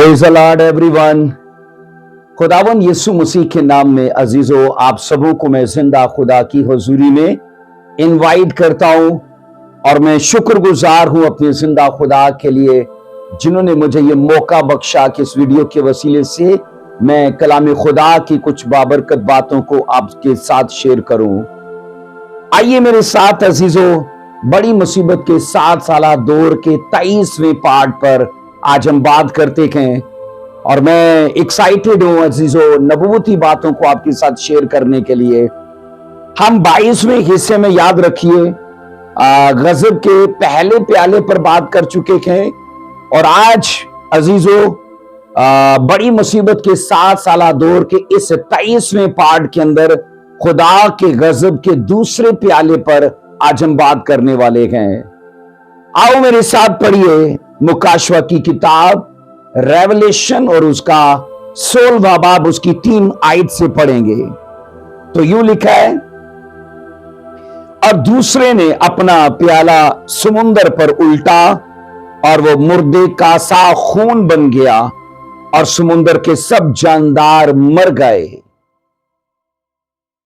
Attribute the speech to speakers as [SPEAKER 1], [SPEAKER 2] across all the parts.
[SPEAKER 1] Praise the Lord everyone. खुदावन यीशु मसीह के नाम में अजीजों, आप सबों को मैं जिंदा खुदा की हुजूरी में इनवाइट करता हूं और मैं शुक्रगुजार हूं अपने जिंदा खुदा के लिए जिन्होंने मुझे ये मौका बख्शा कि इस वीडियो के वसीले से मैं कलाम खुदा की कुछ बाबरकत बातों को आपके साथ शेयर करूं। आइए मेरे साथ अजीजों, बड़ी मुसीबत के 7 साला दौर के 23वें पार्ट पर आज हम बात करते हैं और मैं एक्साइटेड हूं अजीजों नबूवती बातों को आपके साथ शेयर करने के लिए। हम 22वें हिस्से में, याद रखिए, गजब के पहले प्याले पर बात कर चुके हैं और आज अजीजों बड़ी मुसीबत के 7 साला दौर के इस 23वें पार्ट के अंदर खुदा के गजब के दूसरे प्याले पर आज हम बात करने वाले हैं। आओ मेरे साथ पढ़िए मुकाशवा की किताब रेवलेशन और उसका 16वां बाब, उसकी 3 आयत से पढ़ेंगे। तो यूं लिखा है, और दूसरे ने अपना प्याला समुंदर पर उल्टा और वो मुर्दे का सा खून बन गया और समुंदर के सब जानदार मर गए।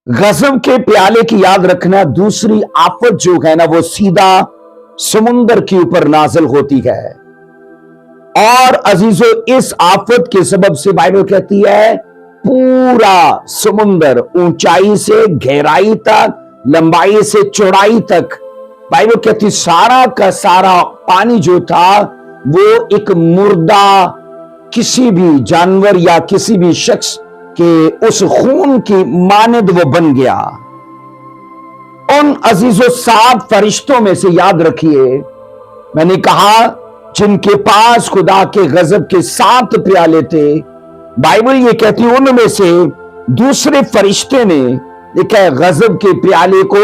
[SPEAKER 1] गजब के प्याले की याद रखना, दूसरी आफत जो है ना वो सीधा समुंदर के ऊपर नाजिल होती है और अजीजों इस आफत के सबब से बाइबल कहती है पूरा समुंदर ऊंचाई से गहराई तक, लंबाई से चौड़ाई तक, बाइबल कहती सारा का सारा पानी जो था वो एक मुर्दा किसी भी जानवर या किसी भी शख्स के उस खून की मानद वो बन गया। उन अजीजों 7 फरिश्तों में से याद रखिए, मैंने कहा जिनके पास खुदा के गजब के 7 प्याले थे, बाइबल ये कहती उनमें से दूसरे फरिश्ते ने देखा गजब के प्याले को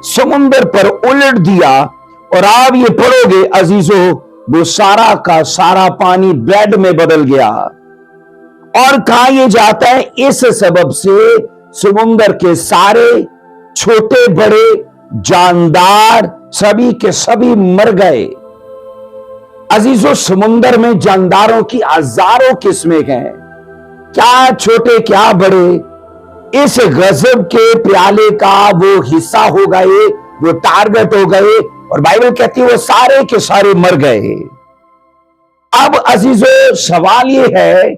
[SPEAKER 1] समुंदर पर उलट दिया और आप ये पढ़ोगे अजीजों वो सारा का सारा पानी ब्लड में बदल गया। और कहा यह जाता है इस सबब से समुंदर के सारे छोटे बड़े जानदार सभी के सभी मर गए। अजीजों समुंदर में जानदारों की हजारों किस्में हैं, क्या छोटे क्या बड़े, इस गजब के प्याले का वो हिस्सा हो गए, वो टारगेट हो गए और बाइबल कहती है वो सारे के सारे मर गए। अब अजीजों सवाल ये है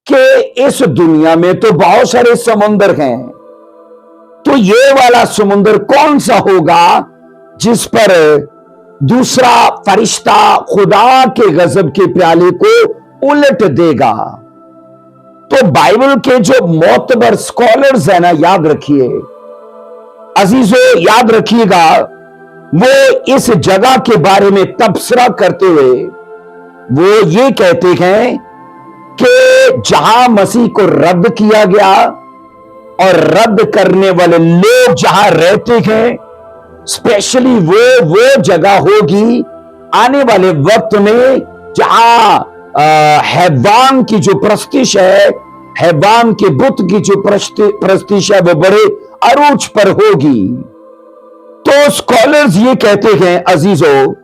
[SPEAKER 1] कि इस दुनिया में तो बहुत सारे समुंदर हैं, तो ये वाला समुंदर कौन सा होगा जिस पर दूसरा फरिश्ता खुदा के गजब के प्याले को उलट देगा? तो बाइबल के जो मोतबर स्कॉलर्स हैं ना, याद रखिए अजीजों, याद रखिएगा, वो इस जगह के बारे में तबसरा करते हुए वो ये कहते हैं कि जहां मसीह को रद्द किया गया और रद्द करने वाले लोग जहां रहते हैं, स्पेशली वो जगह होगी आने वाले वक्त में जहां हैवान की जो प्रस्तिश है, हैवान के बुत की जो प्रस्तिश है वो बड़े अरूज पर होगी। तो स्कॉलर्स ये कहते हैं अजीजों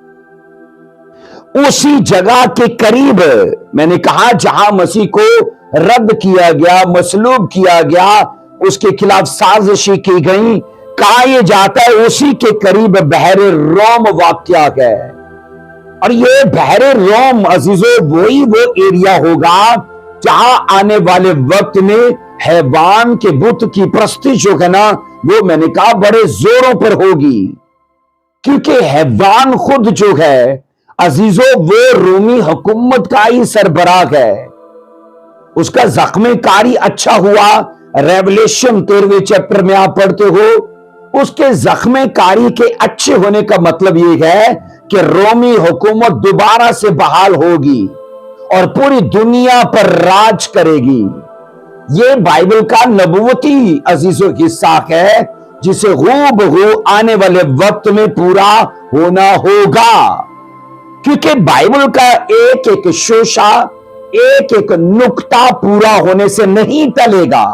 [SPEAKER 1] उसी जगह के करीब, मैंने कहा जहां मसीह को रद्द किया गया, मसलूब किया गया, उसके खिलाफ साजिशें की गई, कहा यह जाता है उसी के करीब बहरे रोम वाक़या है। और ये बहरे रोम अजीजों वही वो एरिया होगा जहां आने वाले वक्त में हैवान के बुत की प्रस्तिश जो है ना वो मैंने कहा बड़े जोरों पर होगी, क्योंकि हैवान खुद जो है अजीजों वो रोमी हुकूमत का ही सरबराह है। उसका जख्म कारी अच्छा हुआ, रेवलेशन 13वें चैप्टर में आप पढ़ते हो, उसके जख्म कारी के अच्छे होने का मतलब यह है कि रोमी हुकूमत दोबारा से बहाल होगी और पूरी दुनिया पर राज करेगी। यह बाइबल का नबूवती अजीजों हिस्सा है जिसे हूबहू आने वाले वक्त में पूरा होना होगा, क्योंकि बाइबल का एक एक शोशा, एक एक नुक्ता पूरा होने से नहीं टलेगा।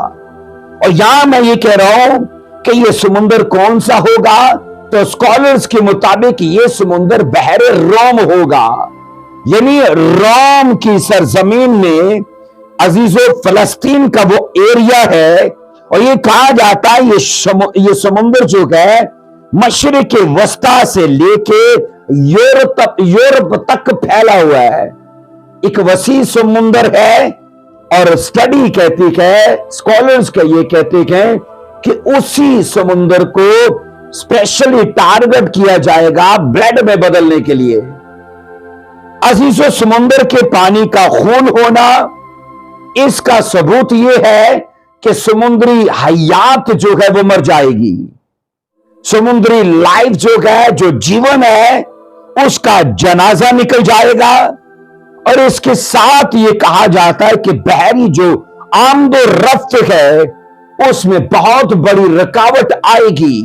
[SPEAKER 1] और यहां मैं ये कह रहा हूं कि ये समुंदर कौन सा होगा, तो स्कॉलर्स के मुताबिक ये समुंदर बहरे रोम होगा। यानी रोम की सरजमीन में अजीजो फलस्तीन का वो एरिया है, और ये कहा जाता है ये समुद्र जो है मशरिक वस्ता से लेके यूरोप तक फैला हुआ है। एक वसी समुद्र है, और स्टडी कहती है, स्कॉलर्स का ये कहते हैं कि उसी समुद्र को स्पेशली टारगेट किया जाएगा ब्रेड में बदलने के लिए। अजीजो समुद्र के पानी का खून होना, इसका सबूत यह है कि समुद्री हयात जो है वो मर जाएगी। समुद्री लाइफ जो है, जो जीवन है, उसका जनाजा निकल जाएगा। और इसके साथ ये कहा जाता है कि बहरी जो आमदो रफ्त है उसमें बहुत बड़ी रुकावट आएगी।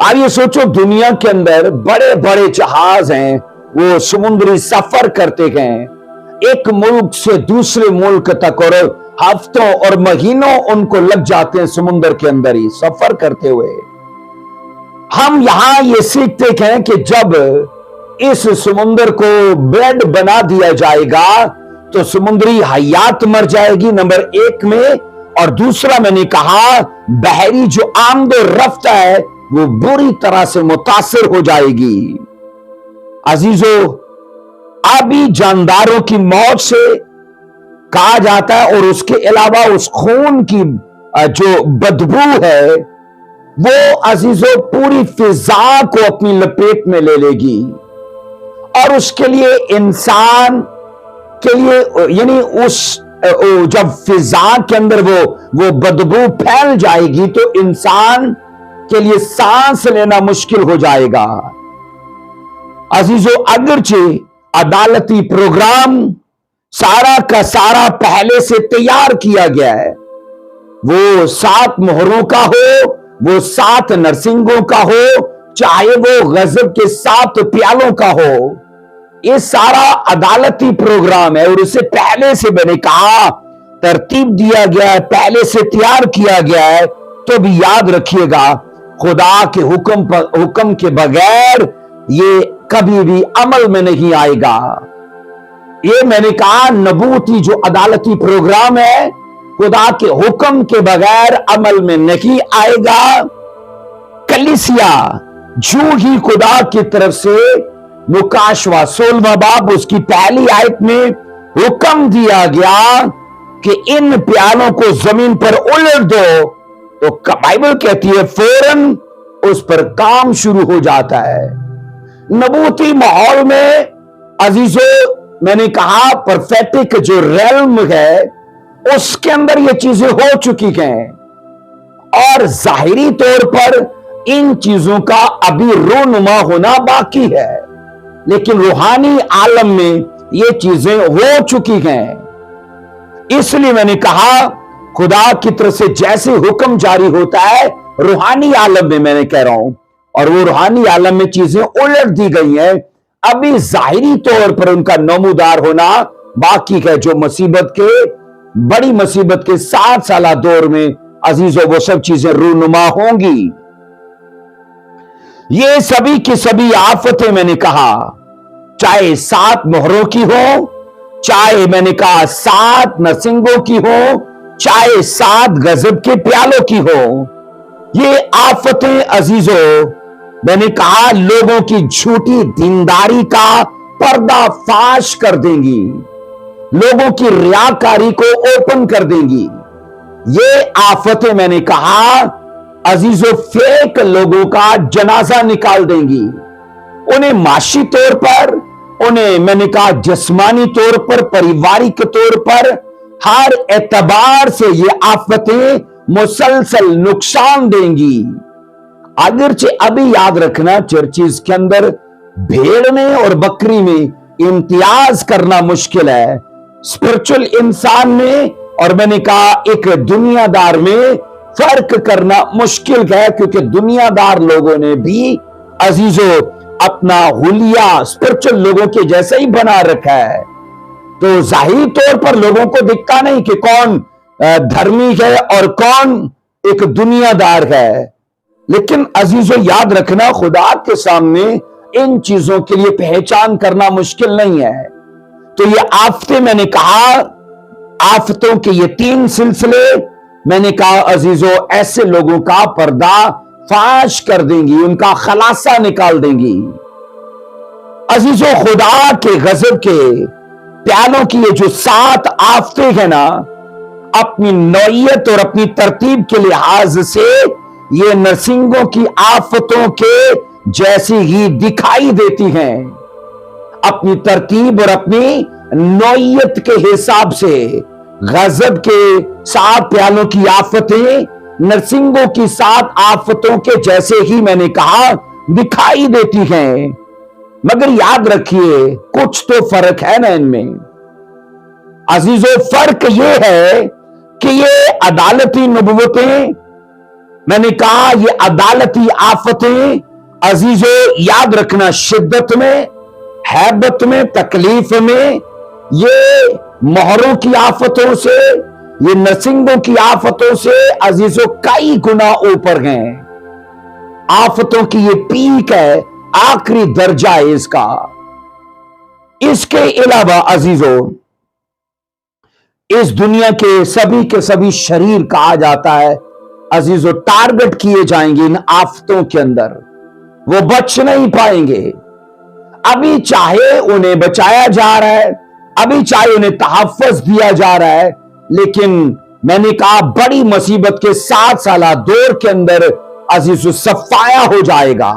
[SPEAKER 1] अब ये सोचो, दुनिया के अंदर बड़े बड़े जहाज हैं, वो समुद्री सफर करते हैं एक मुल्क से दूसरे मुल्क तक, और हफ्तों और महीनों उनको लग जाते हैं समुद्र के अंदर ही सफर करते हुए। हम यहां ये सीखते हैं कि जब इस समुद्र को ब्रेड बना दिया जाएगा तो समुद्री हयात मर जाएगी, नंबर एक में, और दूसरा मैंने कहा बहरी जो आमदो रफ्त है वो बुरी तरह से मुतासिर हो जाएगी। अजीजो, आबी जानदारों की मौत से कहा जाता है, और उसके अलावा उस खून की जो बदबू है वो अजीजो पूरी फिजा को अपनी लपेट में ले लेगी, और उसके लिए इंसान के लिए, यानी उस जब फिजा के अंदर वो बदबू फैल जाएगी तो इंसान के लिए सांस लेना मुश्किल हो जाएगा। अजीजो, अगरचे अदालती प्रोग्राम सारा का सारा पहले से तैयार किया गया है, वो 7 मोहरों का हो, वो 7 नरसिंगों का हो, चाहे वो गजब के 7 प्यालों का हो, ये सारा अदालती प्रोग्राम है। और उसे पहले से मैंने कहा तरतीब दिया गया है, पहले से तैयार किया गया है। तो भी याद रखिएगा, खुदा के हुक्म के बगैर ये कभी भी अमल में नहीं आएगा। ये मैंने कहा नबूती जो अदालती प्रोग्राम है, खुदा के हुक्म के बगैर अमल में नहीं आएगा। कलीसिया जो ही खुदा की तरफ से मुकाशवा 16वां बाब उसकी पहली आयत में हुक्म दिया गया कि इन प्यालों को जमीन पर उलट दो, तो बाइबल कहती है फौरन उस पर काम शुरू हो जाता है। नबूती माहौल में अजीजो, मैंने कहा परफेक्टिक जो रेल्म है उसके अंदर ये चीजें हो चुकी हैं, और जाहिरी तौर पर इन चीजों का अभी रोनुमा होना बाकी है, लेकिन रूहानी आलम में ये चीजें हो चुकी हैं। इसलिए मैंने कहा खुदा की तरफ से जैसे हुक्म जारी होता है रूहानी आलम में, मैंने कह रहा हूं, और वो रूहानी आलम में चीजें उलट दी गई हैं, अभी जाहिरी तौर पर उनका नमूदार होना बाकी है। जो मुसीबत के, बड़ी मुसीबत के 7 साला दौर में अजीजों वो सब चीजें रूनुमा होंगी। ये सभी की सभी आफतें मैंने कहा, चाहे 7 मोहरों की हो, चाहे मैंने कहा 7 नरसिंगों की हो, चाहे 7 गजब के प्यालों की हो, ये आफतें अजीजों मैंने कहा लोगों की झूठी दीनदारी का पर्दाफाश कर देंगी, लोगों की रियाकारी को ओपन कर देंगी। ये आफतें मैंने कहा अजीजों फेक लोगों का जनाजा निकाल देंगी, उन्हें माशी तौर पर, उन्हें मैंने कहा जिस्मानी तौर पर, पारिवारिक तौर पर, हर एतबार से ये आफतें मुसलसल नुकसान देंगी। अगरचे अभी याद रखना चर्चिज के अंदर भेड़ में और बकरी में इम्तियाज करना मुश्किल है, स्पिरिचुअल इंसान में और मैंने कहा एक दुनियादार में फर्क करना मुश्किल है, क्योंकि दुनियादार लोगों ने भी अजीजों अपना हुलिया स्पिरिचुअल लोगों के जैसा ही बना रखा है। तो जाहिर तौर पर लोगों को दिखता नहीं कि कौन धर्मी है और कौन एक दुनियादार है, लेकिन अजीजों याद रखना खुदा के सामने इन चीजों के लिए पहचान करना मुश्किल नहीं है। तो ये आफतें, मैंने कहा आफतों के ये 3 सिलसिले, मैंने कहा अजीजों, ऐसे लोगों का पर्दा फाश कर देंगी, उनका खलासा निकाल देंगी। अजीजों, खुदा के गजब के प्यालों की ये जो 7 आफतें हैं ना, अपनी नौइयत और अपनी तरतीब के लिहाज से ये नरसिंगों की आफतों के जैसी ही दिखाई देती हैं। अपनी तरतीब और अपनी नौइयत के हिसाब से गजब के 7 प्यालों की आफतें नरसिंगों की 7 आफतों के जैसे ही, मैंने कहा, दिखाई देती हैं। मगर याद रखिए, कुछ तो फर्क है ना इनमें। अजीजों, फर्क यह है कि ये अदालती नबुवतें, मैंने कहा ये अदालती आफतें, अजीजों याद रखना, शिद्दत में, हैबत में, तकलीफ में, ये मोहरों की आफतों से, ये नरसिंगों की आफतों से अजीजों कई गुना ऊपर हैं। आफतों की ये पीक है, आखिरी दर्जा है इसका। इसके अलावा अजीजों, इस दुनिया के सभी शरीर कहा जाता है अजीजों, टारगेट किए जाएंगे इन आफतों के अंदर, वो बच नहीं पाएंगे। अभी चाहे उन्हें बचाया जा रहा है, अभी चाहे उन्हें तहफ़्फ़ुज़ दिया जा रहा है, लेकिन मैंने कहा बड़ी मुसीबत के 7 साला दौर के अंदर अजीजों सफाया हो जाएगा।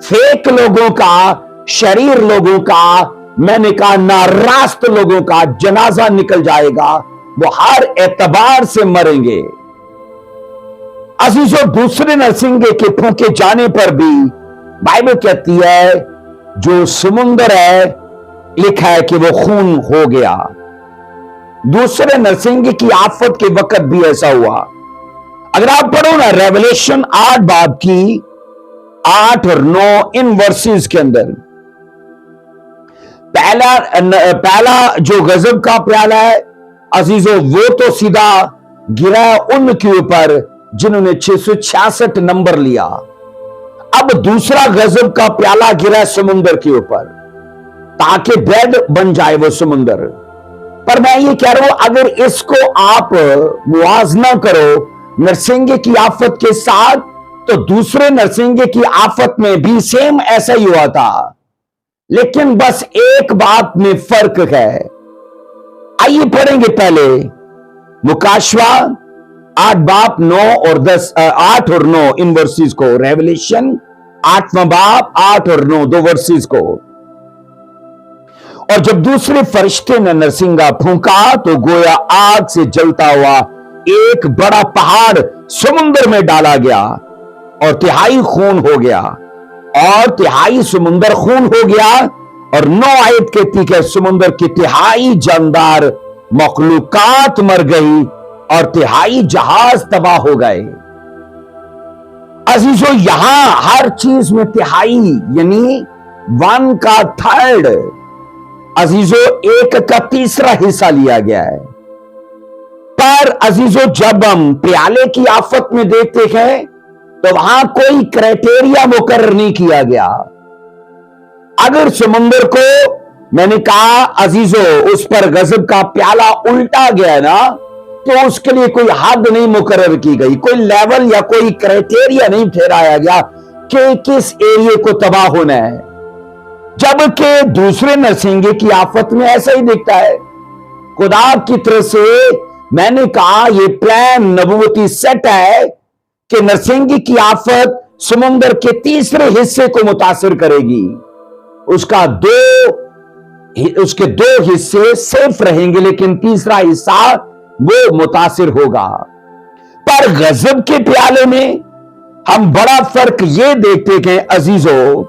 [SPEAKER 1] फेक लोगों का, शरीर लोगों का, मैंने कहा नारास्त लोगों का जनाजा निकल जाएगा, वो हर एतबार से मरेंगे। अजीजों, दूसरे नरसिंगे के फूंके जाने पर भी बाइबल कहती है जो समुंदर है, लिखा है कि वो खून हो गया। दूसरे नरसिंगे की आफत के वक्त भी ऐसा हुआ। अगर आप पढ़ो ना रेवलेशन 8 बाब की 8 और 9 इन वर्सेस के अंदर, पहला जो गजब का प्याला है अजीजों, वो तो सीधा गिरा उनके ऊपर जिन्होंने 666 नंबर लिया। अब दूसरा गजब का प्याला गिरा समुंदर के ऊपर, ताकि डेड बन जाए वो समुंदर। पर मैं ये कह रहा हूं, अगर इसको आप मुआवजा करो नरसिंगे की आफत के साथ, तो दूसरे नरसिंगे की आफत में भी सेम ऐसा ही हुआ था, लेकिन बस एक बात में फर्क है। आइए पढ़ेंगे पहले मुकाशवा 8 बाब 9 और 10, 8 और 9 इन वर्सेस को, रेवलेशन 8वां बाब 8 और 9 दो वर्सेस को। और जब दूसरे फरिश्ते ने नरसिंगा फूंका, तो गोया आग से जलता हुआ एक बड़ा पहाड़ समुद्र में डाला गया, और तिहाई खून हो गया, और तिहाई समुद्र खून हो गया। और 9 आयत कहती है समुद्र की तिहाई जानदार मखलूकात मर गई, और तिहाई जहाज तबाह हो गए। अजीजों, यहां हर चीज में तिहाई यानी 1 का 3rd, अजीजों 1 का 3रा हिस्सा लिया गया है। पर अजीजों, जब हम प्याले की आफत में देखते हैं, तो वहां कोई क्राइटेरिया मुकर्रर नहीं किया गया। अगर समुंदर को, मैंने कहा अजीजों, उस पर गजब का प्याला उल्टा गया ना, तो उसके लिए कोई हद नहीं मुकर्रर की गई, कोई लेवल या कोई क्राइटेरिया नहीं ठहराया गया कि किस एरिया को तबाह होना है। जबकि दूसरे नरसिंगे की आफत में ऐसा ही दिखता है। खुदा की तरफ से, मैंने कहा, यह प्लान नबूवती सेट है कि नरसिंगे की आफत समुंदर के 3रे हिस्से को मुतासिर करेगी। उसके 2 हिस्से सेफ रहेंगे, लेकिन 3रा हिस्सा वो मुतासिर होगा। पर गजब के प्याले में हम बड़ा फर्क ये देखते हैं अजीजों,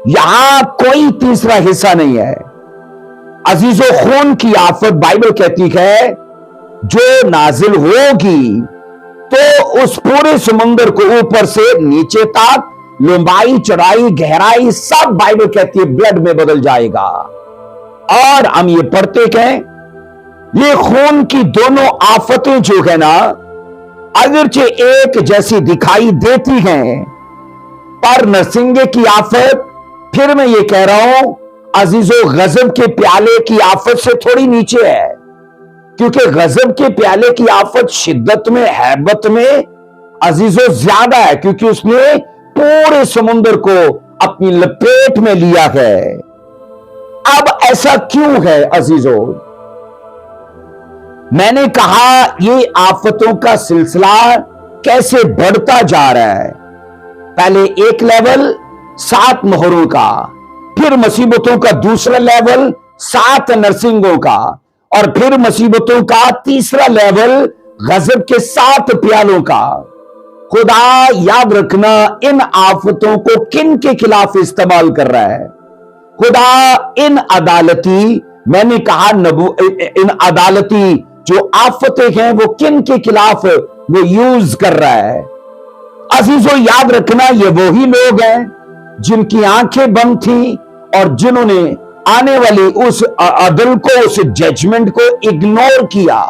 [SPEAKER 1] यहां कोई 3रा हिस्सा नहीं है। अजीजों, खून की आफत बाइबल कहती है जो नाजिल होगी, तो उस पूरे समुंदर को ऊपर से नीचे तक, लंबाई, चौड़ाई, गहराई, सब बाइबल कहती है ब्लड में बदल जाएगा। और हम ये पढ़ते हैं, ये खून की दोनों आफतें जो है ना, अगरचे एक जैसी दिखाई देती हैं, पर नरसिंगे की आफत फिर मैं ये कह रहा हूं अजीजों, गजब के प्याले की आफत से थोड़ी नीचे है, क्योंकि गजब के प्याले की आफत शिद्दत में, हैबत में अजीजों ज्यादा है, क्योंकि उसने पूरे समुद्र को अपनी लपेट में लिया है। अब ऐसा क्यों है अजीजों? मैंने कहा ये आफतों का सिलसिला कैसे बढ़ता जा रहा है। पहले एक लेवल 7 मोहरों का, फिर मुसीबतों का दूसरा लेवल 7 नरसिंगों का, और फिर मुसीबतों का तीसरा लेवल गजब के 7 प्यालों का। खुदा याद रखना इन आफतों को किन के खिलाफ इस्तेमाल कर रहा है। खुदा इन अदालती, मैंने कहा इन अदालती जो आफतें हैं वो किन के खिलाफ वो यूज कर रहा है। अजीजों याद रखना ये वही लोग हैं जिनकी आंखें बंद थी और जिन्होंने आने वाली उस अदल को, उस जजमेंट को इग्नोर किया,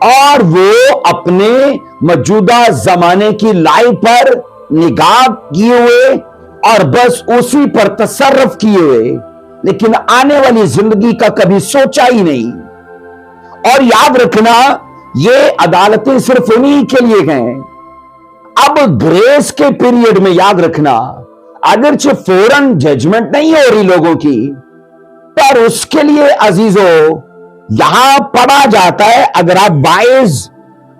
[SPEAKER 1] और वो अपने मौजूदा जमाने की लाइफ पर निगाह किए हुए और बस उसी पर तसर्रुफ किए हुए, लेकिन आने वाली जिंदगी का कभी सोचा ही नहीं। और याद रखना ये अदालतें सिर्फ उन्हीं के लिए हैं। अब ग्रेस के पीरियड में याद रखना, अगरचे फौरन जजमेंट नहीं हो रही लोगों की, पर उसके लिए अजीजों यहां पढ़ा जाता है। अगर आप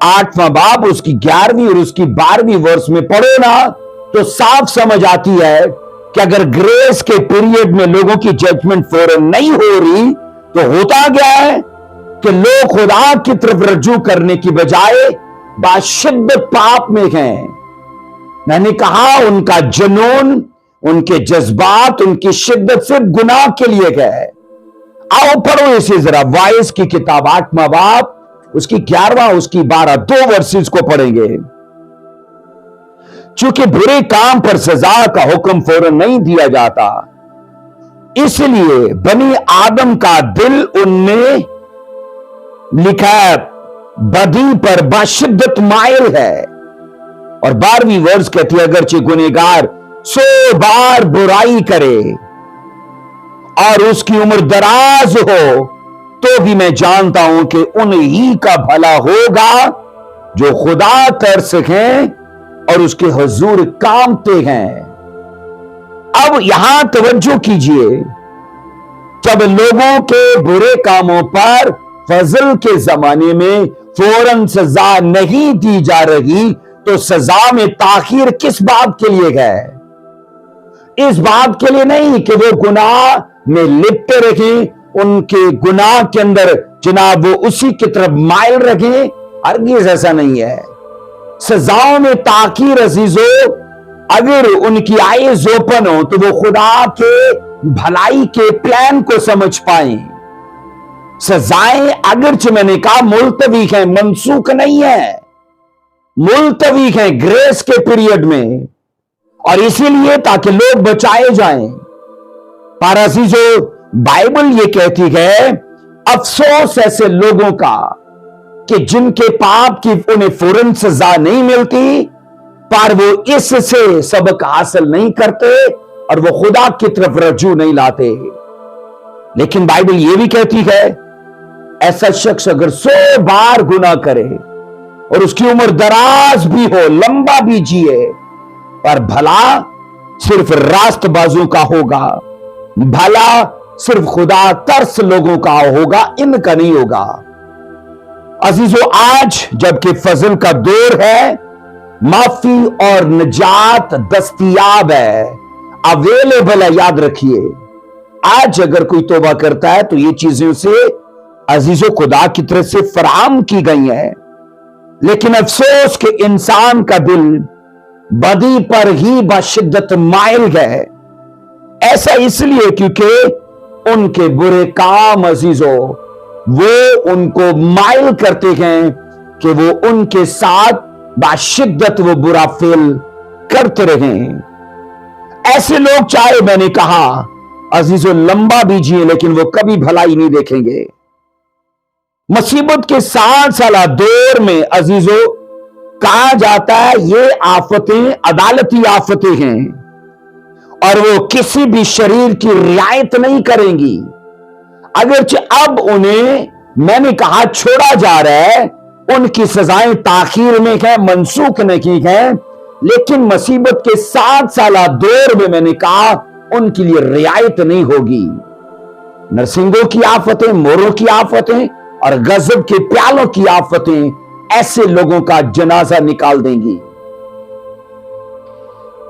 [SPEAKER 1] 8वां बाब उसकी 11वीं और उसकी 12वीं वर्ष में पढ़ो ना, तो साफ समझ आती है कि अगर ग्रेस के पीरियड में लोगों की जजमेंट फौरन नहीं हो रही, तो होता क्या है कि लोग खुदा की तरफ रज्जू करने की बजाय बाशिद्दत पाप में हैं। मैंने कहा उनका जुनून, उनके जज्बात, उनकी शिद्दत सिर्फ गुनाह के लिए है। आओ पढ़ो इसे जरा, वाइस की किताब 8वां बाब उसकी 11वां उसकी 12 2 वर्सेस को पढ़ेंगे। चूंकि बुरे काम पर सजा का हुक्म फौरन नहीं दिया जाता, इसलिए बनी आदम का दिल उनमें लिखा है बदी पर बाशिद्दत माइल है। और 12वीं वर्ष कहती है अगरचे गुनहगार 100 बार बुराई करे और उसकी उम्र दराज हो, तो भी मैं जानता हूं कि उन्हीं का भला होगा जो खुदा तरस हैं और उसके हुजूर कामते हैं। अब यहां तवज्जो कीजिए, जब लोगों के बुरे कामों पर फजल के जमाने में फौरन सजा नहीं दी जा रही, तो सजा में ताखीर किस बात के लिए है? इस बात के लिए नहीं कि वो गुनाह में लिपटे रहें, उनके गुनाह के अंदर जनाब वो उसी की तरफ माइल रखें, हरगिज़ ऐसा नहीं है। सजाओं में ताकीर अजीजों, अगर उनकी आईज ओपन हो तो वो खुदा के भलाई के प्लान को समझ पाए। सजाएं अगरचे मैंने कहा मुलतवी है, मनसूख नहीं है, मुलतवी है ग्रेस के पीरियड में, और इसीलिए ताकि लोग बचाए जाएं। पर अजीजों बाइबल ये कहती है अफसोस ऐसे लोगों का कि जिनके पाप की उन्हें फौरन सजा नहीं मिलती, पर वो इससे सबक हासिल नहीं करते और वो खुदा की तरफ रज्जू नहीं लाते। लेकिन बाइबल ये भी कहती है ऐसा शख्स अगर 100 बार गुनाह करे और उसकी उम्र दराज भी हो, लंबा भी जिए, पर भला सिर्फ रास्तबाजों का होगा, भला सिर्फ खुदा तरस लोगों का होगा, इनका नहीं होगा। अजीजों आज जबकि फजल का दौर है, माफी और निजात दस्तयाब है, अवेलेबल है। याद रखिए आज अगर कोई तौबा करता है तो ये चीजें उसे अजीजों खुदा की तरफ से फराहम की गई हैं। लेकिन अफसोस कि इंसान का दिल बदी पर ही बाशिद्दत माइल है। ऐसा इसलिए क्योंकि उनके बुरे काम अजीजों वो उनको माइल करते हैं कि वो उनके साथ बाशिद्दत वो बुरा फेल करते रहें। ऐसे लोग चाहे मैंने कहा अजीजों लंबा भी जिए, लेकिन वो कभी भलाई नहीं देखेंगे। मुसीबत के 7 साल दौर में अजीजों कहा जाता है ये आफतें अदालती आफतें हैं, और वो किसी भी शरीर की रियायत नहीं करेंगी। अगरचे अब उन्हें मैंने कहा छोड़ा जा रहा है, उनकी सजाएं ताखीर में है, मनसूख नहीं है, लेकिन मुसीबत के 7 साला दौर में मैंने कहा उनके लिए रियायत नहीं होगी। नरसिंगों की आफतें, मोरों की आफतें और गजब के प्यालों की आफतें ऐसे लोगों का जनाजा निकाल देंगी।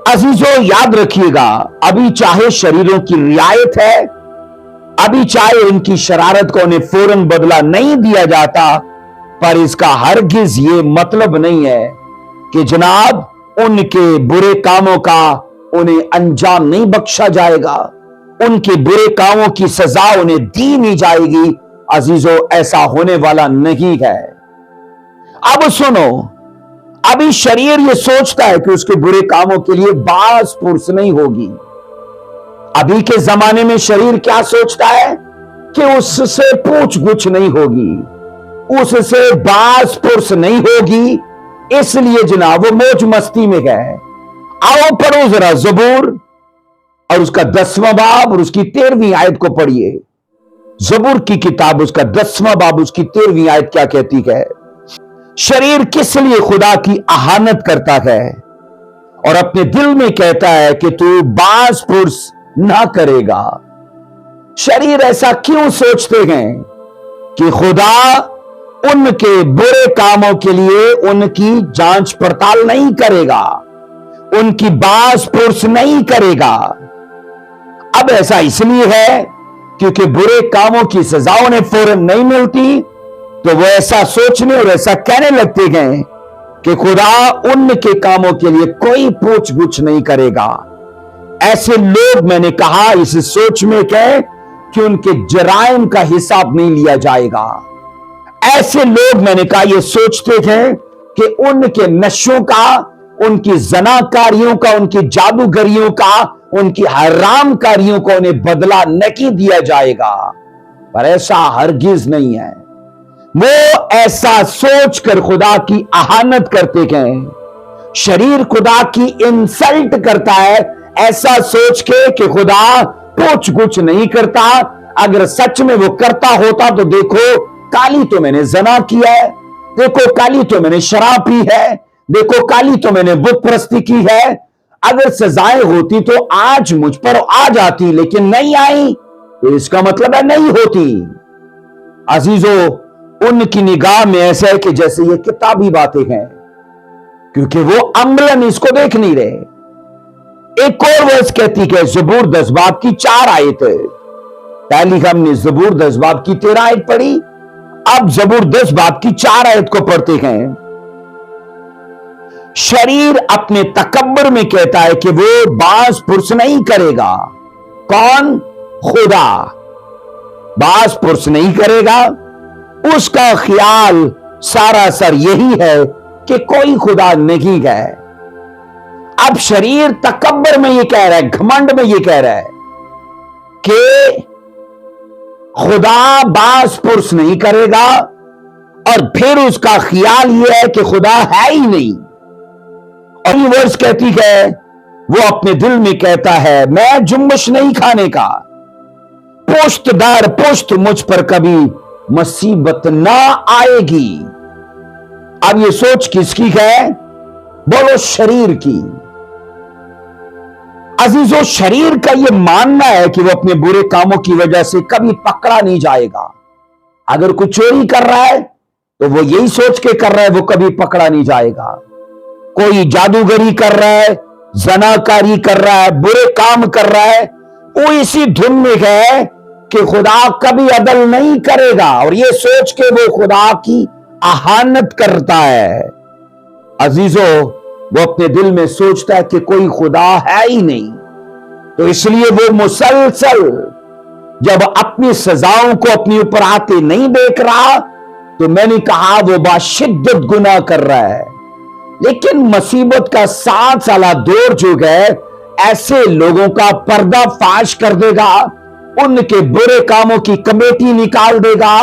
[SPEAKER 1] अजीजों याद रखिएगा, अभी चाहे शरीरों की रियायत है, अभी चाहे उनकी शरारत को उन्हें फौरन बदला नहीं दिया जाता, पर इसका हरगिज ये मतलब नहीं है कि जनाब उनके बुरे कामों का उन्हें अंजाम नहीं बख्शा जाएगा, उनके बुरे कामों की सजा उन्हें दी नहीं जाएगी। अजीजों ऐसा होने वाला नहीं है। अब सुनो, अभी शरीर ये सोचता है कि उसके बुरे कामों के लिए बास पुरस नहीं होगी। अभी के जमाने में शरीर क्या सोचता है कि उससे पूछ गुछ नहीं होगी, उससे बास पुरस नहीं होगी, इसलिए जनाब वो मौज मस्ती में गए। आओ पढ़ो जरा ज़बूर और उसका 10वां बाब और उसकी 13वीं आयत को पढ़िए। ज़बूर की किताब उसका 10वां बाब उसकी 13वीं आयत क्या कहती है? शरीर किस लिए खुदा की आहानत करता है और अपने दिल में कहता है कि तू बास पुरस ना करेगा। शरीर ऐसा क्यों सोचते हैं कि खुदा उनके बुरे कामों के लिए उनकी जांच पड़ताल नहीं करेगा, उनकी बास पुरस नहीं करेगा? अब ऐसा इसलिए है क्योंकि बुरे कामों की सजा उन्हें फौरन नहीं मिलती, तो वो ऐसा सोचने और ऐसा कहने लगते हैं कि खुदा उनके कामों के लिए कोई पूछ गुछ नहीं करेगा। ऐसे लोग, मैंने कहा, इस सोच में कहें कि उनके जराइम का हिसाब नहीं लिया जाएगा। ऐसे लोग, मैंने कहा, ये सोचते हैं कि उनके नशों का, उनकी जनाकारियों का, उनकी जादूगरियों का, उनकी हरामकारियों को उन्हें बदला नहीं दिया जाएगा, पर ऐसा हरगिज नहीं है। वो ऐसा सोचकर खुदा की आहानत करते हैं। शरीर खुदा की इंसल्ट करता है ऐसा सोच के कि खुदा पूछ गुछ नहीं करता। अगर सच में वो करता होता तो देखो काली तो मैंने जना किया है, देखो काली तो मैंने शराब पी है, देखो काली तो मैंने बुत परस्ती की है। अगर सजाएं होती तो आज मुझ पर आ जाती, लेकिन नहीं आई, तो इसका मतलब है नहीं होती। अजीजों, उनकी निगाह में ऐसा है कि जैसे ये किताबी बातें हैं, क्योंकि वो अमलन इसको देख नहीं रहे। एक और वर्स कहती है ज़बूर 10 बाब की 4 आयत। पहली हमने ज़बूर 10 बाब की 13 आयत पढ़ी, अब ज़बूर 10 बाब की 4 आयत को पढ़ते हैं। शरीर अपने तकब्बर में कहता है कि वो बास पुरस नहीं करेगा। कौन? खुदा बास पुरस नहीं करेगा। उसका ख्याल सारा सर यही है कि कोई खुदा नहीं है। अब शरीर तकब्बर में ये कह रहा है, घमंड में ये कह रहा है कि खुदा बास पुरस नहीं करेगा, और फिर उसका ख्याल यह है कि खुदा है ही नहीं। और ये वर्स कहती है, वो अपने दिल में कहता है मैं जुम्मश नहीं खाने का, पुश्त दर पुश्त मुझ पर कभी मुसीबत ना आएगी। अब ये सोच किसकी है? बोलो शरीर की। अजीजों, शरीर का ये मानना है कि वो अपने बुरे कामों की वजह से कभी पकड़ा नहीं जाएगा। अगर कोई चोरी कर रहा है तो वो यही सोच के कर रहा है वो कभी पकड़ा नहीं जाएगा। कोई जादूगरी कर रहा है, जनाकारी कर रहा है, बुरे काम कर रहा है, वो इसी धुन में है कि खुदा कभी अदल नहीं करेगा, और ये सोच के वो खुदा की आहानत करता है। अजीजों, वो अपने दिल में सोचता है कि कोई खुदा है ही नहीं, तो इसलिए वो मुसलसल जब अपनी सजाओं को अपने ऊपर आते नहीं देख रहा, तो मैंने कहा वो बाशिद्दत गुनाह कर रहा है। लेकिन मुसीबत का 7 साला दौर जो है ऐसे लोगों का पर्दा फाश कर देगा, उनके बुरे कामों की कमेटी निकाल देगा,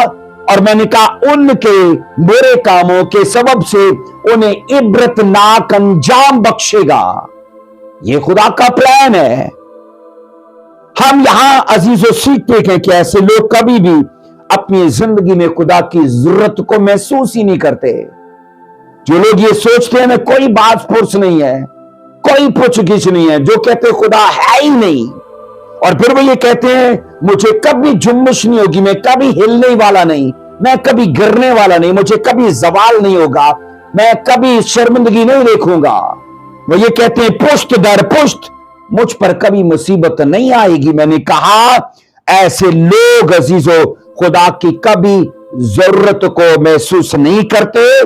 [SPEAKER 1] और मैंने कहा उनके बुरे कामों के सबब से उन्हें इबरतनाक अंजाम बख्शेगा। ये खुदा का प्लान है। हम यहां अजीजों सीखते हैं कि ऐसे लोग कभी भी अपनी जिंदगी में खुदा की जरूरत को महसूस ही नहीं करते। जो लोग ये सोचते हैं ना कोई बात पुरुष नहीं है, कोई पूछ गिछ नहीं है, जो कहते खुदा है ही नहीं, और फिर वो ये कहते हैं मुझे कभी जुम्मश नहीं होगी, मैं कभी हिलने वाला नहीं, मैं कभी गिरने वाला नहीं, मुझे कभी जवाल नहीं होगा, मैं कभी शर्मिंदगी नहीं देखूंगा। वो ये कहते हैं पुश्त दर पुश्त मुझ पर कभी मुसीबत नहीं आएगी। मैंने कहा ऐसे लोग अजीजों खुदा की कभी जरूरत को महसूस नहीं करते,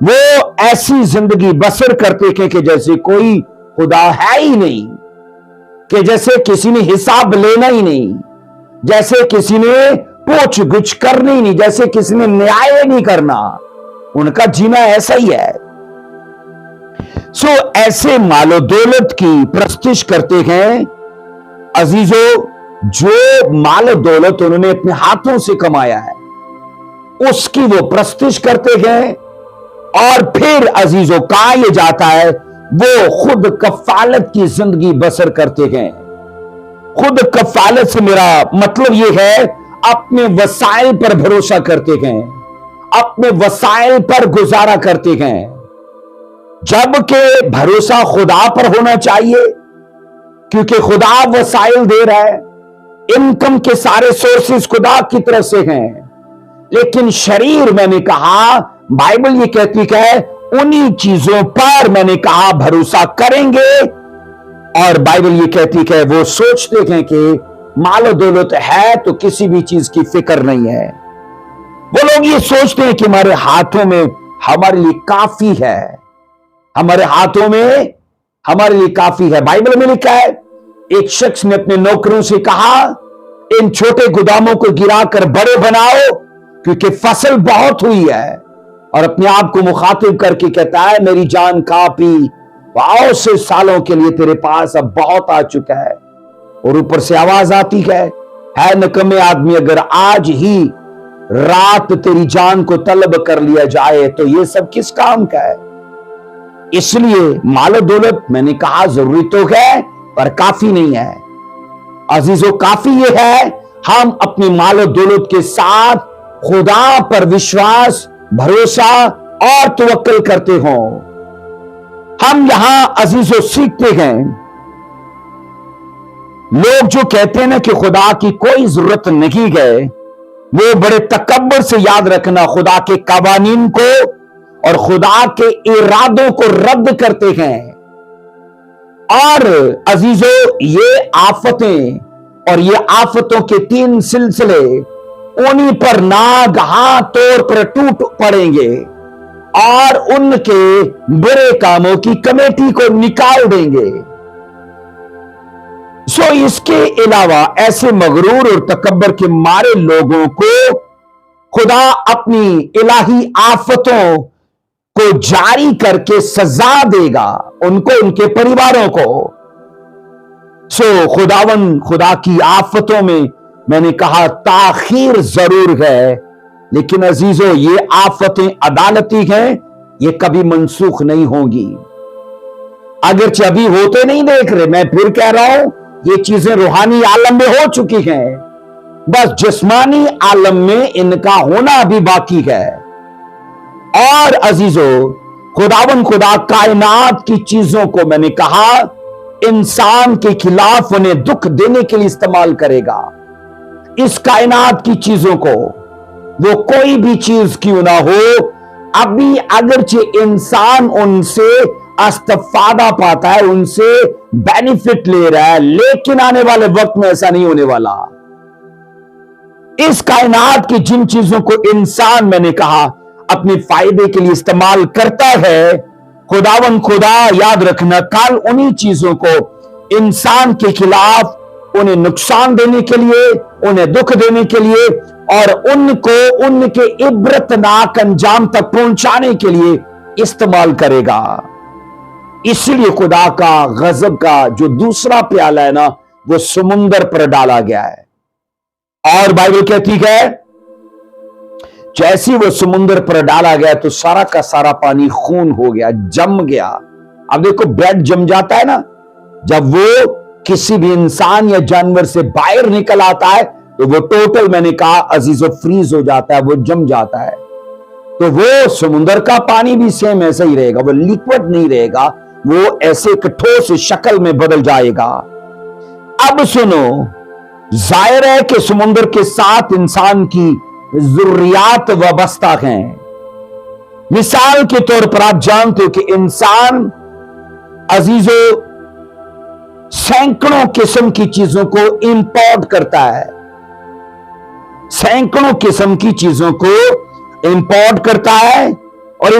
[SPEAKER 1] वो ऐसी जिंदगी बसर करते कि जैसे कोई खुदा है ही नहीं, कि जैसे किसी ने हिसाब लेना ही नहीं, जैसे किसी ने पूछ गुछ करनी नहीं, जैसे किसी ने न्याय नहीं करना। उनका जीना ऐसा ही है। सो ऐसे मालो दौलत की प्रस्तिश करते हैं अजीजों, जो मालो दौलत उन्होंने अपने हाथों से कमाया है उसकी वो प्रस्तिश करते हैं। और फिर अजीजों कहा यह जाता है वो खुद कफालत की जिंदगी बसर करते हैं। खुद कफालत से मेरा मतलब यह है अपने वसाइल पर भरोसा करते हैं, अपने वसाइल पर गुजारा करते हैं, जबकि भरोसा खुदा पर होना चाहिए, क्योंकि खुदा वसाइल दे रहा है। इनकम के सारे सोर्सेस खुदा की तरफ से हैं, लेकिन शरीर, मैंने कहा बाइबल ये कहती है उन्हीं चीजों पर मैंने कहा भरोसा करेंगे। और बाइबल ये कहती है वो सोचते हैं कि मालो दौलत है तो किसी भी चीज की फिक्र नहीं है। वो लोग ये सोचते हैं कि हमारे हाथों में हमारे लिए काफी है, हमारे हाथों में हमारे लिए काफी है। बाइबल में लिखा है एक शख्स ने अपने नौकरों से कहा इन छोटे गोदामों को गिराकर बड़े बनाओ क्योंकि फसल बहुत हुई है, और अपने आप को मुखातिब करके कहता है मेरी जान काफी बहुत से सालों के लिए तेरे पास अब बहुत आ चुका है। और ऊपर से आवाज आती है नकम्मे आदमी, अगर आज ही रात तेरी जान को तलब कर लिया जाए तो ये सब किस काम का है। इसलिए मालो दौलत मैंने कहा जरूरी तो है पर काफी नहीं है। अजीजों काफी ये है हम अपनी मालो दौलत के साथ खुदा पर विश्वास, भरोसा और तवक्कल करते हो। हम यहां अजीजों सीखते हैं लोग जो कहते हैं ना कि खुदा की कोई जरूरत नहीं है, वो बड़े तकब्बर से याद रखना खुदा के कवानीन को और खुदा के इरादों को रद्द करते हैं। और अजीजों ये आफतें और ये आफतों के 3 सिलसिले उन्हीं पर नागहां तौर पर टूट पड़ेंगे और उनके बुरे कामों की कमेटी को निकाल देंगे। सो इसके अलावा ऐसे मगरूर और तकब्बर के मारे लोगों को खुदा अपनी इलाही आफतों को जारी करके सजा देगा, उनको, उनके परिवारों को। सो खुदावन खुदा की आफतों में मैंने कहा ताखीर जरूर है, लेकिन अजीजों ये आफतें अदालती हैं, ये कभी मनसूख नहीं होंगी। अगरचे अभी होते नहीं देख रहे, मैं फिर कह रहा हूं ये चीजें रूहानी आलम में हो चुकी हैं, बस जिस्मानी आलम में इनका होना अभी बाकी है। और अजीजों खुदावन खुदा कायनात की चीजों को मैंने कहा इंसान के खिलाफ उन्हें दुख देने के लिए इस्तेमाल करेगा। इस कायनात की चीजों को, वो कोई भी चीज क्यों ना हो, अभी अगरचे इंसान उनसे इस्तिफादा पाता है, उनसे बेनिफिट ले रहा है, लेकिन आने वाले वक्त में ऐसा नहीं होने वाला। इस कायनात की जिन चीजों को इंसान मैंने कहा अपने फायदे के लिए इस्तेमाल करता है, खुदावन खुदा याद रखना कल उन्हीं चीजों को इंसान के खिलाफ उन्हें नुकसान देने के लिए, उन्हें दुख देने के लिए और उनको उनके इब्रतनाक अंजाम तक पहुंचाने के लिए इस्तेमाल करेगा। इसलिए खुदा का गजब का जो दूसरा प्याला है ना, वो समुंदर पर डाला गया है। और बाइबल कहती है जैसे वो समुंदर पर डाला गया तो सारा का सारा पानी खून हो गया, जम गया। अब देखो ब्रेड जम जाता है ना, जब वो किसी भी इंसान या जानवर से बाहर निकल आता है तो वो टोटल, मैंने कहा अजीजों, फ्रीज हो जाता है, वो जम जाता है। तो वो समुद्र का पानी भी सेम ऐसा ही रहेगा, वो लिक्विड नहीं रहेगा, वो ऐसे एक ठोस शक्ल में बदल जाएगा। अब सुनो, जाहिर है कि समुद्र के साथ इंसान की जरूरियात वाबस्ता हैं। मिसाल के तौर पर आप जानते हो कि इंसान अजीजों सैकड़ों किस्म की चीजों को इंपोर्ट करता है, सैकड़ों किस्म की चीजों को इंपोर्ट करता है। और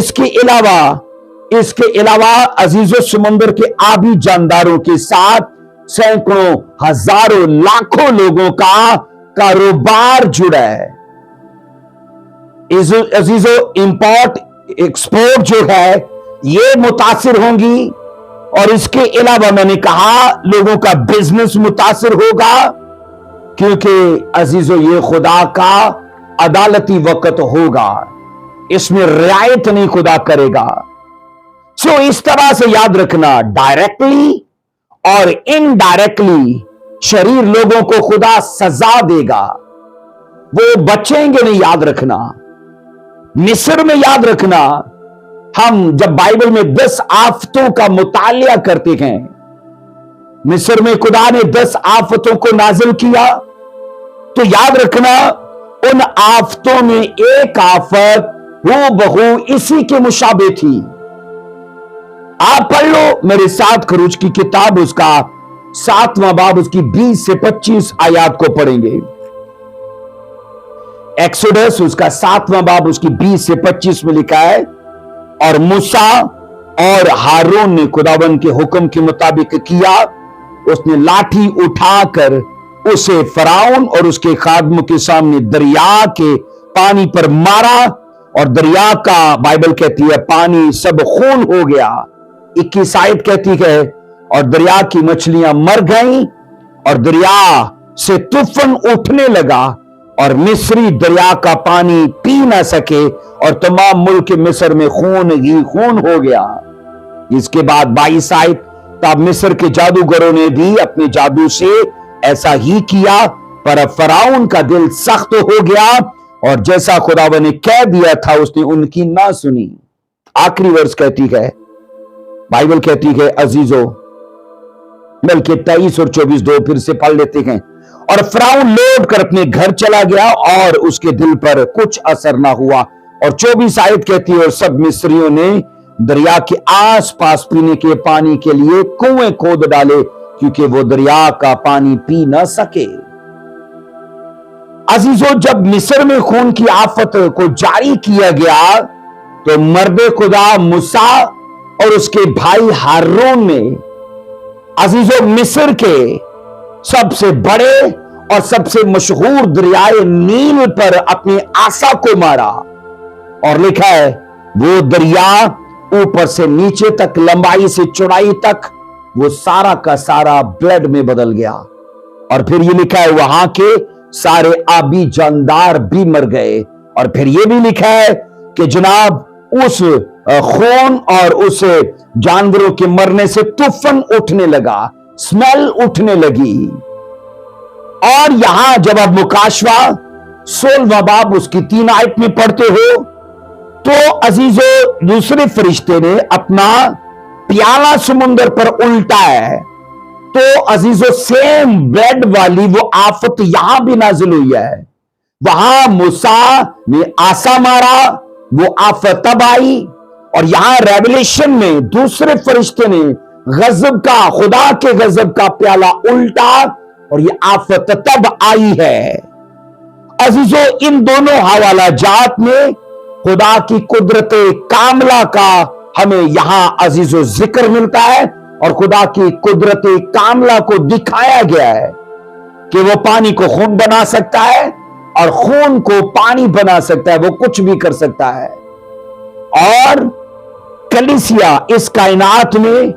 [SPEAKER 1] इसके अलावा अजीजों समुद्र के आबी जानदारों के साथ सैकड़ों, हजारों, लाखों लोगों का कारोबार जुड़ा है। अजीजों इंपोर्ट एक्सपोर्ट जो है ये मुतासिर होंगी, और इसके अलावा मैंने कहा लोगों का बिजनेस मुतासिर होगा, क्योंकि अजीजों ये खुदा का अदालती वक्त होगा, इसमें रियायत नहीं खुदा करेगा। सो इस तरह से याद रखना, डायरेक्टली और इनडायरेक्टली शरीर लोगों को खुदा सजा देगा, वो बचेंगे नहीं। याद रखना, मिस्र में याद रखना, हम जब बाइबल में 10 आफतों का मुतालिया करते हैं, मिस्र में खुदा ने 10 आफतों को नाजिल किया, तो याद रखना उन आफतों में एक आफत हूबहू इसी के मुशाबे थी। आप पढ़ लो मेरे साथ खरूज की किताब, उसका 7वां बाब, उसकी 20 से 25 आयात को पढ़ेंगे। एक्सोडस उसका 7वां बाब, उसकी 20 से 25 में लिखा है, और मूसा और हारून ने खुदावन के हुक्म के मुताबिक किया। उसने लाठी उठाकर उसे फराउन और उसके खादमों के सामने दरिया के पानी पर मारा, और दरिया का बाइबल कहती है पानी सब खून हो गया। 21 आयत कहती है, और दरिया की मछलियां मर गईं, और दरिया से तूफान उठने लगा, और मिस्री दरिया का पानी पी ना सके, और तमाम मुल्क मिस्र में खून ही खून हो गया। इसके बाद 22 आयत, तब मिस्र के जादूगरों ने भी अपने जादू से ऐसा ही किया, पर फराउन का दिल सख्त हो गया, और जैसा खुदावन ने कह दिया था उसने उनकी ना सुनी। आखिरी वर्ष कहती है, बाइबल कहती है अजीजों, बल्कि 23 और 24 दो फिर से पढ़ लेते हैं। और फराउन लौट कर अपने घर चला गया, और उसके दिल पर कुछ असर ना हुआ। और 24 आयत कहती है, और सब मिस्रियों ने दरिया के आसपास पीने के पानी के लिए कुएं खोद डाले, क्योंकि वो दरिया का पानी पी ना सके। अजीजों, जब मिस्र में खून की आफत को जारी किया गया, तो मर्दे खुदा मूसा और उसके भाई हारून ने अजीजों मिस्र के सबसे बड़े और सबसे मशहूर दरियाए नील पर अपने आसा को मारा, और लिखा है वो दरिया ऊपर से नीचे तक, लंबाई से चौड़ाई तक, वो सारा का सारा ब्लड में बदल गया। और फिर ये लिखा है वहां के सारे आबी जानदार भी मर गए। और फिर ये भी लिखा है कि जनाब उस खून और उस जानवरों के मरने से तूफान उठने लगा, स्मेल उठने लगी। और यहां जब आप मुकाशवा 16वां बाब उसकी 3 आयत में पढ़ते हो, तो अजीजों दूसरे फरिश्ते ने अपना प्याला समुंदर पर उल्टा है। तो अजीजों सेम ब्लड वाली वो आफत यहां भी नाजिल हुई है। वहां मूसा ने आसा मारा, वो आफत तब आई, और यहां रेवलेशन में दूसरे फरिश्ते ने गजब का, खुदा के गजब का प्याला उल्टा, और ये आफत तब आई है। अजीजों इन दोनों हवाला जात में खुदा की कुदरत कामला का हमें यहां अजीजों जिक्र मिलता है, और खुदा की कुदरत कामला को दिखाया गया है कि वो पानी को खून बना सकता है और खून को पानी बना सकता है, वो कुछ भी कर सकता है। और कलीसिया इस कायनात में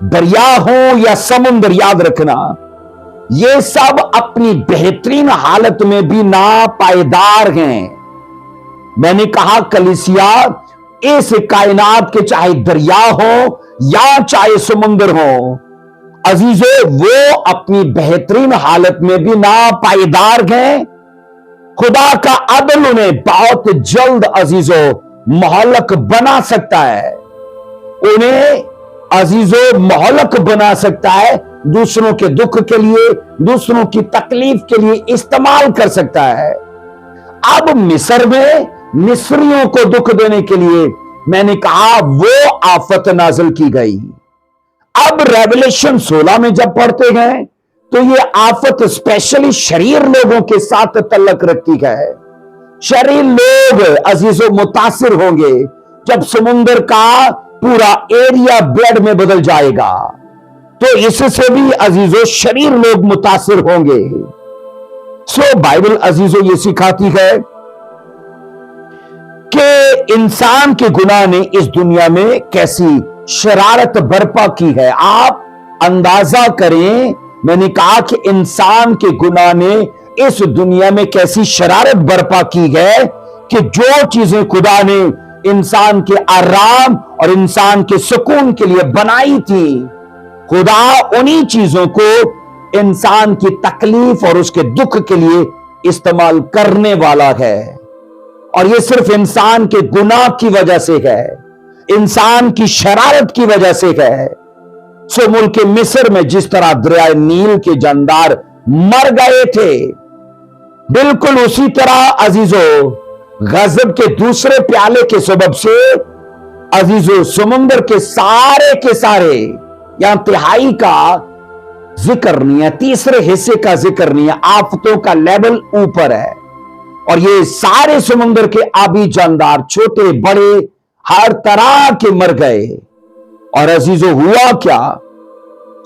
[SPEAKER 1] दरिया हो या समुद्र, याद रखना ये सब अपनी बेहतरीन हालत में भी नापायदार हैं। मैंने कहा कलीसिया इस कायनात के चाहे दरिया हो या चाहे समुद्र हो, अजीजों, वो अपनी बेहतरीन हालत में भी ना पायदार गए। खुदा का अदल उन्हें बहुत जल्द अजीजों मोहलक बना सकता है। उन्हें अजीजों मोहलक बना सकता है, दूसरों के दुख के लिए, दूसरों की तकलीफ के लिए इस्तेमाल कर सकता है। अब मिस्र में मिस्रियों को दुख देने के लिए मैंने कहा वो आफत नाजिल की गई। अब रेवलेशन 16 में जब पढ़ते गए तो ये आफत स्पेशली शरीर लोगों के साथ तल्लक रखती है। शरीर लोग अजीजों मुतासिर होंगे जब समुद्र का पूरा एरिया ब्लड में बदल जाएगा, तो इससे भी अजीजों शरीर लोग मुतासिर होंगे। सो बाइबल अजीजों ये सिखाती है कि इंसान के गुनाह ने इस दुनिया में कैसी शरारत बर्पा की है। आप अंदाजा करें, मैंने कहा कि इंसान के गुनाह ने इस दुनिया में कैसी शरारत बर्पा की है कि जो चीजें खुदा ने इंसान के आराम और इंसान के सुकून के लिए बनाई थी, खुदा उन्हीं चीजों को इंसान की तकलीफ और उसके दुख के लिए इस्तेमाल करने वाला है। और यह सिर्फ इंसान के गुनाह की वजह से है, इंसान की शरारत की वजह से है। सो मुल्क मिस्र में जिस तरह दरिया नील के जानदार मर गए थे, बिल्कुल उसी तरह अजीजों गजब के दूसरे प्याले के सबब से अजीजों समुद्र के सारे यहां तिहाई का जिक्र नहीं है, तीसरे हिस्से का जिक्र नहीं है, आफतों का लेवल ऊपर है। और ये सारे समुद्र के आबी जानदार छोटे बड़े हर तरह के मर गए। और अजीजों हुआ क्या,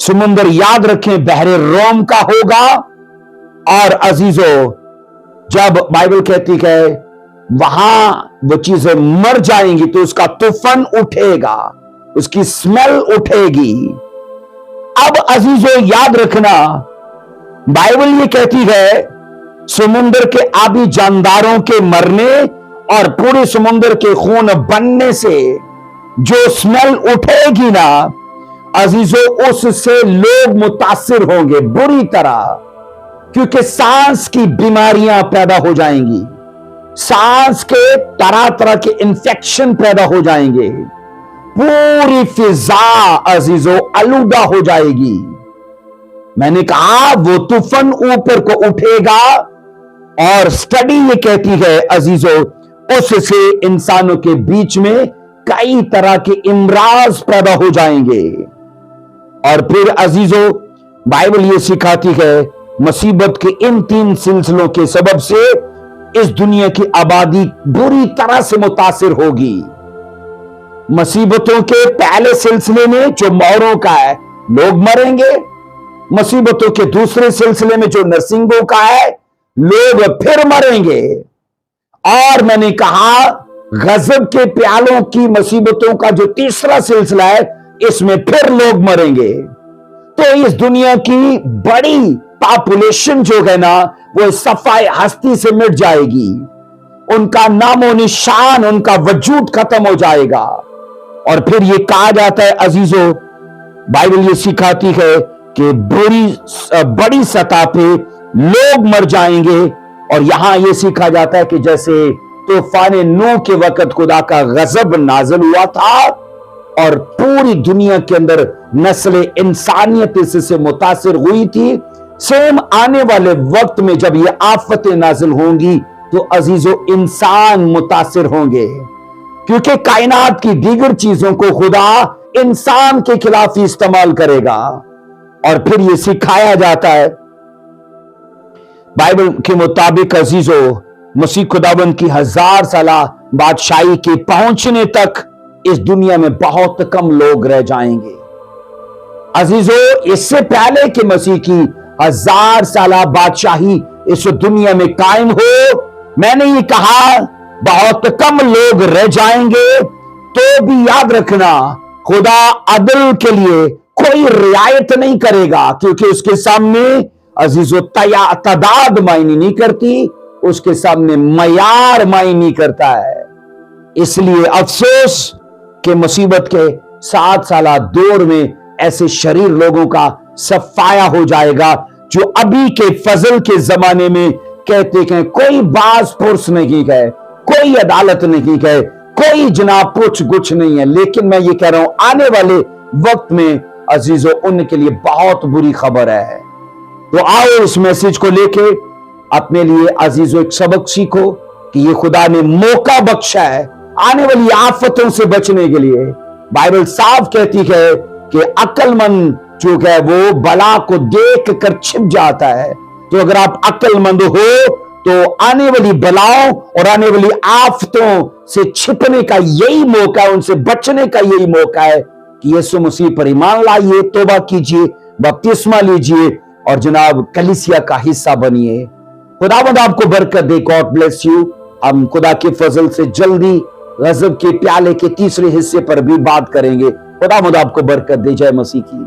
[SPEAKER 1] समुद्र याद रखें बहरे रोम का होगा। और अजीजों जब बाइबल कहती है वहां वो चीजें मर जाएंगी तो उसका तूफान उठेगा, उसकी स्मेल उठेगी। अब अजीजों याद रखना, बाइबल ये कहती है समुद्र के आबी जानदारों के मरने और पूरे समुद्र के खून बनने से जो स्मेल उठेगी ना अजीजों, उससे लोग मुतासिर होंगे बुरी तरह, क्योंकि सांस की बीमारियां पैदा हो जाएंगी, सांस के तरह तरह के इंफेक्शन पैदा हो जाएंगे, पूरी फिजा अजीजों आलूदा हो जाएगी। मैंने कहा वो तूफान ऊपर को उठेगा और स्टडी ये कहती है अजीजों उससे इंसानों के बीच में कई तरह के इमराज पैदा हो जाएंगे। और फिर अजीजों बाइबल ये सिखाती है मुसीबत के इन 3 सिलसिलों के सबब से इस दुनिया की आबादी बुरी तरह से मुतासिर होगी। मुसीबतों के पहले सिलसिले में जो मौरों का है लोग मरेंगे, मुसीबतों के दूसरे सिलसिले में जो नरसिंगों का है लोग फिर मरेंगे, और मैंने कहा गजब के प्यालों की मुसीबतों का जो तीसरा सिलसिला है इसमें फिर लोग मरेंगे। तो इस दुनिया की बड़ी पॉपुलेशन जो है ना वो सफाई हस्ती से मिट जाएगी, उनका नामो निशान, उनका वजूद खत्म हो जाएगा। और फिर ये कहा जाता है अजीजों, बाइबल ये सिखाती है कि बड़ी सतह पे लोग मर जाएंगे। और यहां ये सीखा जाता है कि जैसे तूफान नूह के वक्त खुदा का गजब नाजिल हुआ था और पूरी दुनिया के अंदर नस्ल इंसानियत इससे मुतासिर हुई थी, सेम आने वाले वक्त में जब ये आफतें नाजिल होंगी तो अजीजों इंसान मुतासिर होंगे, क्योंकि कायनात की दीगर चीजों को खुदा इंसान के खिलाफ ही इस्तेमाल करेगा। और फिर ये सिखाया जाता है बाइबल के मुताबिक अजीजों मसीह खुदाबंद की 1000 साला बादशाही के पहुंचने तक इस दुनिया में बहुत कम लोग रह जाएंगे। अजीजों इससे पहले कि मसीह की 1000 साला बादशाही इस दुनिया में कायम हो, मैंने ये कहा बहुत कम लोग रह जाएंगे। तो भी याद रखना खुदा अदल के लिए कोई रियायत नहीं करेगा, क्योंकि उसके सामने अजीजों तादाद मायने नहीं करती, उसके सामने मयार मायने करता है। इसलिए अफसोस कि मुसीबत के 7 साला दौर में ऐसे शरीर लोगों का सफाया हो जाएगा। जो अभी के फजल के जमाने में कहते हैं कोई बाज पुरस नहीं है, कोई अदालत नहीं है, कोई जनाब पूछ गुछ नहीं है, लेकिन मैं ये कह रहा हूं आने वाले वक्त में अजीजों उनके लिए बहुत बुरी खबर है। तो आओ इस मैसेज को लेके अपने लिए अजीजों एक सबक सीखो कि ये खुदा ने मौका बख्शा है आने वाली आफतों से बचने के लिए। बाइबल साफ कहती है कि अक्लमंद जो है वो बला को देख कर छिप जाता है। तो अगर आप अक्लमंद हो तो आने वाली बलाओं और आने वाली आफतों से छिपने का यही मौका है, उनसे बचने का यही मौका है कि यीशु मसीह पर ईमान लाइए, तौबा कीजिए, बपतिस्मा लीजिए और जनाब कलीसिया का हिस्सा बनिए। खुदावंद आपको बरकत दे। God bless you. हम खुदा के फजल से जल्दी गजब के प्याले के तीसरे हिस्से पर भी बात करेंगे। खुदावंद आपको बरकत दे। जय मसीह की।